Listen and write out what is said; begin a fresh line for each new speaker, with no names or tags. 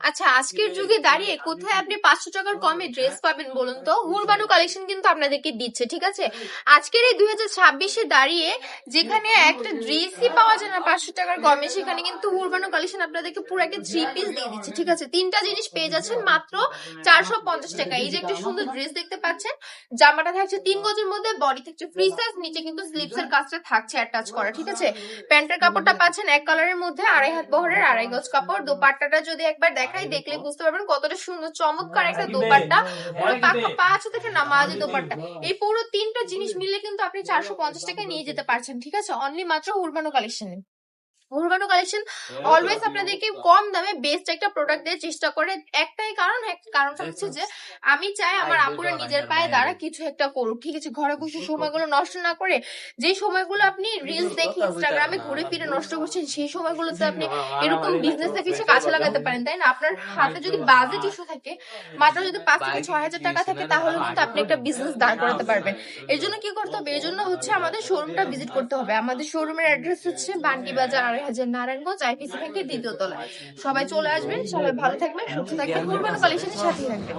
আচ্ছা, আজকের যুগে দাঁড়িয়ে কোথায় আপনি 500 টাকার কমে ড্রেস পাবেন বলুন তো? হুরবানু কালেকশন কিন্তু আপনাদেরকে দিচ্ছে, ঠিক আছে? আজকের এই 2026-এ দাঁড়িয়ে যেখানে একটা ড্রেসই পাওয়া যায় না 500 টাকার কমে, সেখানে কিন্তু হুরবানু কালেকশন আপনাদেরকে পুরো একটা 3 পিস দিয়ে দিচ্ছে, ঠিক আছে? তিনটা জিনিস পেয়ে যাচ্ছেন মাত্র 450 টাকা। এই যে একটা সুন্দর ড্রেস দেখতে পাচ্ছেন, জামাটা থাকছে 3 গজের মধ্যে, বডি থাকছে ফ্রি সাইজ, নিচে কিন্তু স্লিপস এর কাজটা থাকছে অ্যাটাচ করা, ঠিক আছে? প্যান্টের কাপড়টা পাচ্ছেন এক কালারের মধ্যে, 2.5 হাত বহরের 2.5 গজ কাপড়। দোপাট্টাটা যদি একবার দেখাই, দেখলে বুঝতে পারবেন কতটা সুন্দর চমৎকার একটা দোপাট্টা। পুরো পাখা পা আছে দেখেন না, মাঝে দোপাট্টা। এই পুরো তিনটা জিনিস মিলে কিন্তু আপনি 450 টাকায় নিয়ে যেতে পারছেন, ঠিক আছে? অনলি মাত্র হুরবানু কালেকশনে। হুরবানু কালেকশন অলওয়েজ আপনাদেরকে কম দামে বেস্ট একটা প্রোডাক্ট দেওয়ার চেষ্টা করে। একটাই কারণটা হচ্ছে যে আমি চাই আমার আপুরা নিজের পায়ে দাঁড়া কিছু একটা করুক, ঠিক আছে? ঘরে বসে সময়গুলো নষ্ট না করে, যে সময়গুলো আপনি রিলস দেখে ইনস্টাগ্রামে ঘুরে ফিরে নষ্ট করছেন, সেই সময়গুলোতে আপনি এরকম বিজনেসে কিছু কাজে লাগাতে পারেন, তাই না? আপনার হাতে যদি বাজেট ইস্যু থাকে, মাত্র যদি 5 থেকে 6 হাজার টাকা থাকে, তাহলে কিন্তু আপনি একটা বিজনেস দাঁড় করাতে পারবেন। এর জন্য কি করতে হবে? এর জন্য হচ্ছে আমাদের শোরুমটা ভিজিট করতে হবে। আমাদের শোরুমের অ্যাড্রেস হচ্ছে বান্টি বাজার 2.5 নারায়ণগঞ্জ, আইপিসি ব্যাংকের 2য় তলায়। সবাই চলে আসবেন, সবাই ভালো থাকবেন, সুস্থ থাকবেন, হুরবানু কালেকশনের সাথেই থাকবেন।